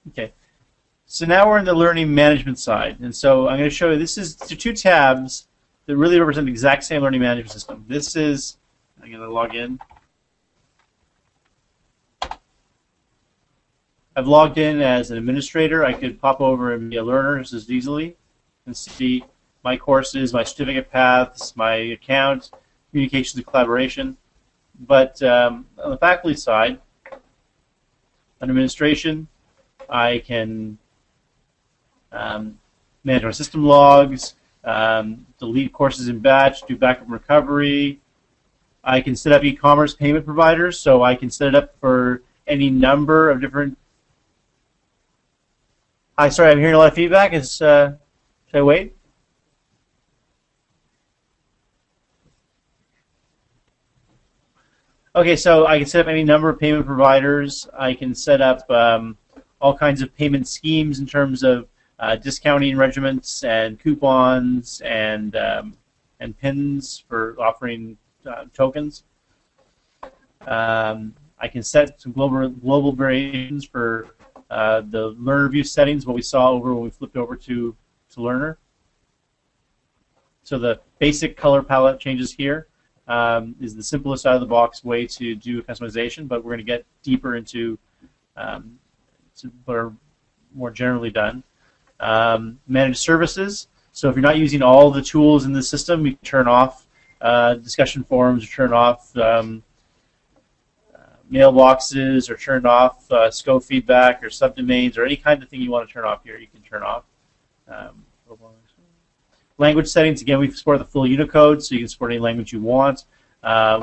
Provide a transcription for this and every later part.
Okay, so now we're in the learning management side, and so I'm going to show you, this is the two tabs that really represent the exact same learning management system. This is, I'm going to log in. I've logged in as an administrator. I could pop over and be a learner just as easily and see my courses, my certificate paths, my account, communications and collaboration. But on the faculty side, under administration, I can manage my system logs, delete courses in batch, do backup and recovery. I can set up e-commerce payment providers, so I can set it up for any number of different. Hi, sorry, I'm hearing a lot of feedback. Should I wait? Okay, so I can set up any number of payment providers. I can set up all kinds of payment schemes in terms of discounting regiments and coupons and pins for offering tokens. I can set some global variations for the learner view settings, what we saw over when we flipped over to learner. So the basic color palette changes here. Is the simplest out of the box way to do customization, but we're going to get deeper into what are more generally done. Manage services. So if you're not using all the tools in the system, you can turn off discussion forums, or turn off mailboxes, or turn off scope feedback or subdomains, or any kind of thing you want to turn off here. You can turn off. Language settings, again, we support the full Unicode, so you can support any language you want.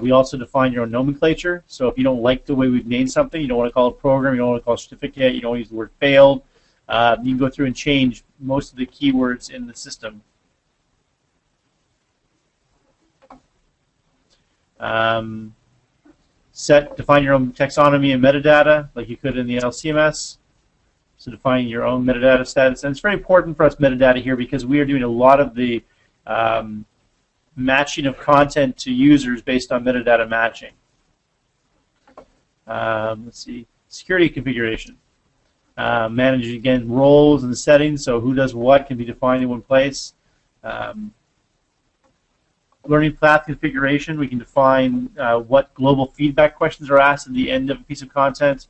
We also define your own nomenclature, so if you don't like the way we've named something, you don't want to call it program, you don't want to call it certificate, you don't want to use the word failed, you can go through and change most of the keywords in the system. Define your own taxonomy and metadata, like you could in the LCMS. So defining your own metadata status. And it's very important for us, metadata here, because we are doing a lot of the matching of content to users based on metadata matching. Let's see, security configuration. Manage, again, roles and settings, so who does what can be defined in one place. Learning path configuration, we can define what global feedback questions are asked at the end of a piece of content.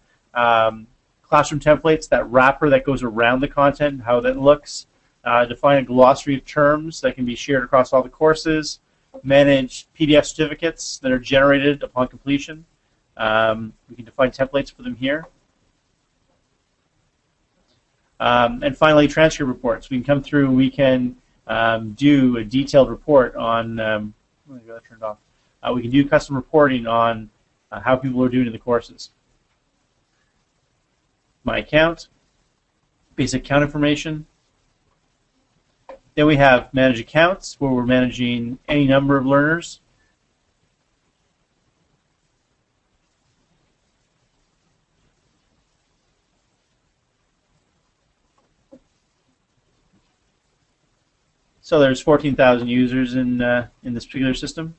Classroom templates, that wrapper that goes around the content, how that looks. Define a glossary of terms that can be shared across all the courses. Manage PDF certificates that are generated upon completion. We can define templates for them here. And finally, transcript reports. We can come through and we can do a detailed report on, let me get that turned off. We can do custom reporting on how people are doing in the courses. My account, basic account information. Then we have manage accounts, where we're managing any number of learners. So there's 14,000 users in this particular system.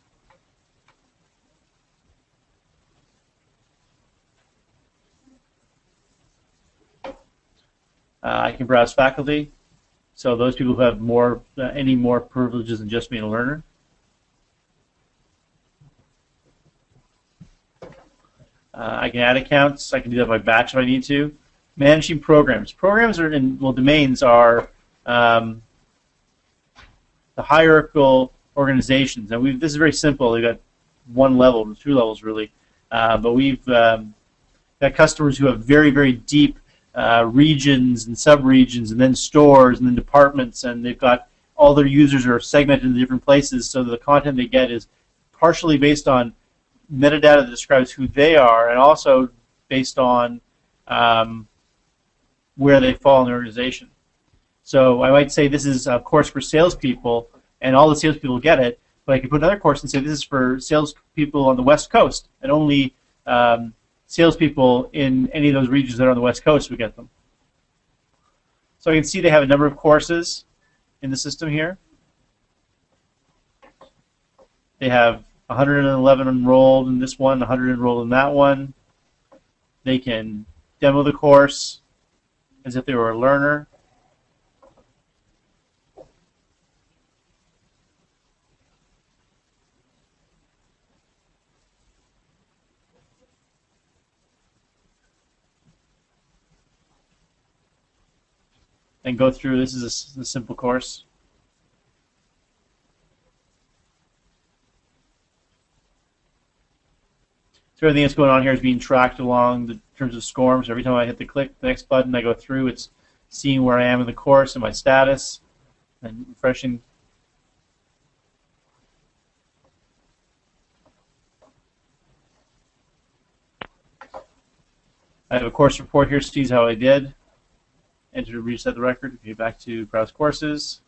I can browse faculty, so those people who have more, any more privileges than just being a learner. I can add accounts. I can do that by batch if I need to. Managing programs. Programs are domains are the hierarchical organizations. And this is very simple. We've got one level, two levels really, but we've got customers who have very, very deep regions and sub-regions, and then stores, and then departments, and they've got all their users are segmented into different places, so the content they get is partially based on metadata that describes who they are, and also based on where they fall in the organization. So I might say this is a course for salespeople, and all the salespeople get it, but I could put another course and say this is for salespeople on the West Coast, and only salespeople in any of those regions that are on the West Coast would get them. So you can see they have a number of courses in the system here. They have 111 enrolled in this one, 100 enrolled in that one. They can demo the course. as if they were a learner. And go through. This is a simple course. So everything that's going on here is being tracked along the terms of SCORM. So every time I hit the next button, I go through. It's seeing where I am in the course and my status, and refreshing. I have a course report here, sees how I did. Enter to reset the record. Get back to browse courses.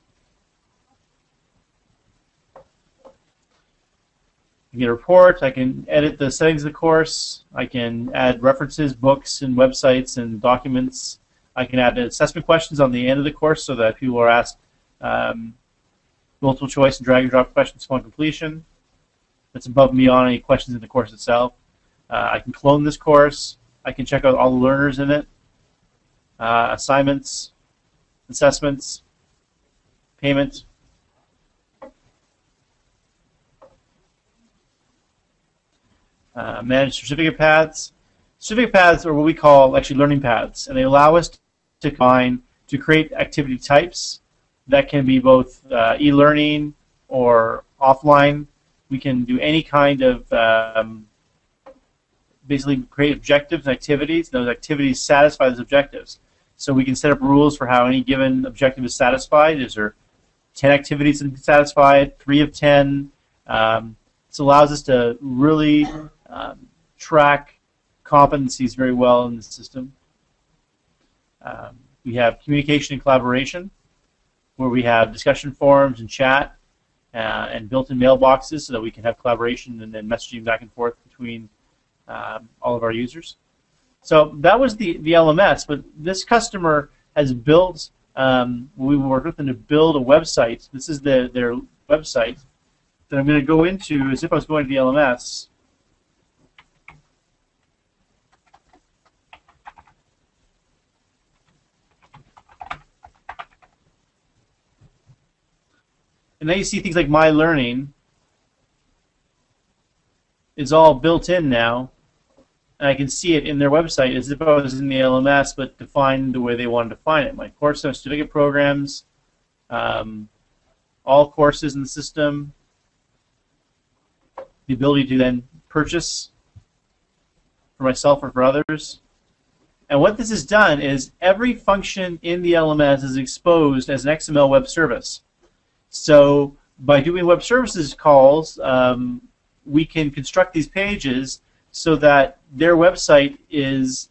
I get a report. I can edit the settings of the course. I can add references, books, and websites and documents. I can add assessment questions on the end of the course so that people are asked multiple choice and drag and drop questions upon completion. That's above and beyond any questions in the course itself. I can clone this course. I can check out all the learners in it. Assignments, assessments, payment. Manage certificate paths. Certificate paths are what we call actually learning paths, and they allow us to combine to create activity types that can be both e-learning or offline. We can do any kind of basically create objectives and activities. Those activities satisfy those objectives. So we can set up rules for how any given objective is satisfied. Is there 10 activities that can satisfy it, 3 of 10? This allows us to really track competencies very well in the system. We have communication and collaboration, where we have discussion forums and chat and built-in mailboxes so that we can have collaboration and then messaging back and forth between all of our users. So that was the LMS, but this customer has built, we worked with them to build a website. This is their website that I'm going to go into as if I was going to the LMS. And now you see things like My Learning is all built in now. And I can see it in their website as if I was in the LMS, but defined the way they wanted to define it. My course and certificate programs, all courses in the system, the ability to then purchase for myself or for others. And what this has done is every function in the LMS is exposed as an XML web service. So by doing web services calls, we can construct these pages so that their website is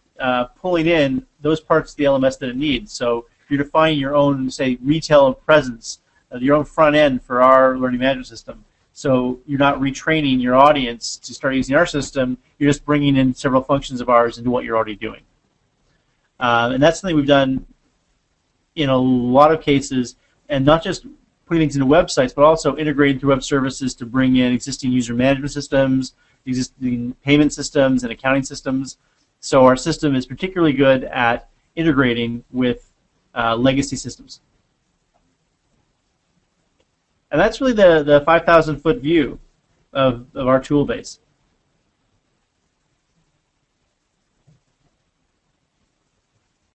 pulling in those parts of the LMS that it needs. So you're defining your own, say, retail presence, your own front end for our learning management system. So you're not retraining your audience to start using our system. You're just bringing in several functions of ours into what you're already doing. And that's something we've done in a lot of cases, and not just putting things into websites, but also integrating through web services to bring in existing user management systems, existing payment systems, and accounting systems. So our system is particularly good at integrating with legacy systems. And that's really the 5,000-foot view of our tool base.